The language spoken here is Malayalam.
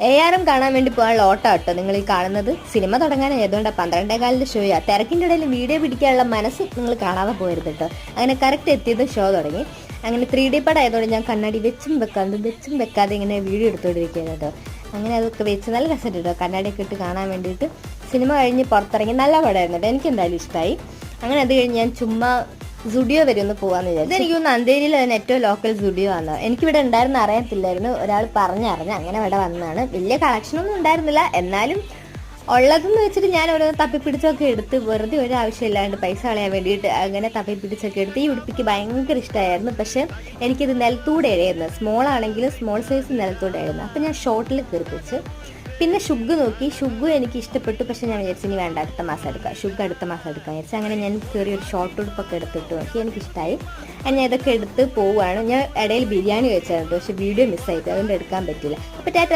ARM കാണാൻ വേണ്ടി പോകാനുള്ള ഓട്ടം കേട്ടോ നിങ്ങൾ ഈ കാണുന്നത്. സിനിമ തുടങ്ങാൻ ഏതുകൊണ്ടാണ് 12:15 ഷോയാ. തിരക്കിൻ്റെ ഇടയിൽ വീഡിയോ പിടിക്കാനുള്ള മനസ്സ് നിങ്ങൾ കാണാതെ പോകരുത് കേട്ടോ. അങ്ങനെ കറക്റ്റ് എത്തിയത് ഷോ തുടങ്ങി. അങ്ങനെ 3D പടം ആയതുകൊണ്ട് ഞാൻ കണ്ണാടി വെച്ചും വെക്കാതെ ഇങ്ങനെ വീഡിയോ എടുത്തുകൊണ്ടിരിക്കുകയാണ് കേട്ടോ. അങ്ങനെ അതൊക്കെ വെച്ച് നല്ല രസമുണ്ട് കേട്ടോ, കണ്ണാടിയൊക്കെ ഇട്ട് കാണാൻ വേണ്ടിയിട്ട്. സിനിമ കഴിഞ്ഞ് പുറത്തിറങ്ങി നല്ല പടമായിരുന്നു കേട്ടോ, എനിക്ക് എന്തായാലും ഇഷ്ടമായി. അങ്ങനെ അത് കഴിഞ്ഞ് ഞാൻ ചുമ്മാ സുഡിയോ വരെ ഒന്ന് പോകാമെന്ന് വിചാരിച്ചു. എനിക്ക് തോന്നുന്നു അന്തേരിയിൽ തന്നെ ഏറ്റവും ലോക്കൽ സുഡിയോ ആണ്. എനിക്കിവിടെ ഉണ്ടായിരുന്ന അറിയത്തില്ലായിരുന്നു, ഒരാൾ പറഞ്ഞറിഞ്ഞ് അങ്ങനെ ഇവിടെ വന്നതാണ്. വലിയ കളക്ഷനൊന്നും ഉണ്ടായിരുന്നില്ല, എന്നാലും ഉള്ളതെന്ന് വെച്ചിട്ട് ഞാൻ ഓരോന്ന് തപ്പിപ്പിടിച്ചൊക്കെ എടുത്ത് വെറുതെ ഒരു ആവശ്യമില്ലാണ്ട് പൈസ കളയാൻ വേണ്ടിയിട്ട് അങ്ങനെ തപ്പിപ്പിടിച്ചൊക്കെ എടുത്ത്. ഈ ഉടുപ്പിക്ക് ഭയങ്കര ഇഷ്ടമായിരുന്നു, പക്ഷേ എനിക്കിത് നിലത്തൂടെ ആയിരുന്നു. സ്മോൾ ആണെങ്കിലും സ്മോൾ സൈസ് നിലത്തൂടെ ആയിരുന്നു. അപ്പം ഞാൻ ഷോർട്ടിൽ കീർപ്പിച്ച്. പിന്നെ ഷുഗ് നോക്കി, ഷുഗ് എനിക്ക് ഇഷ്ടപ്പെട്ടു, പക്ഷെ ഞാൻ വിചാരിച്ചു ഇനി വേണ്ട, അടുത്ത മാസം എടുക്കാം, ഷുഗ് അടുത്ത മാസം എടുക്കാം വിചാരിച്ചു. അങ്ങനെ ഞാൻ കയറി ഒരു ഷോർട്ട് ഉടുപ്പൊക്കെ എടുത്തിട്ട് നോക്കി, എനിക്കിഷ്ടമായി. ഞാൻ ഇതൊക്കെ എടുത്ത് പോവുകയാണ്. ഞാൻ ഇടയിൽ ബിരിയാണി വെച്ചായിരുന്നു, പക്ഷേ വീഡിയോ മിസ്സായിട്ട് അതുകൊണ്ട് എടുക്കാൻ പറ്റില്ല. അപ്പോൾ ടാറ്റ.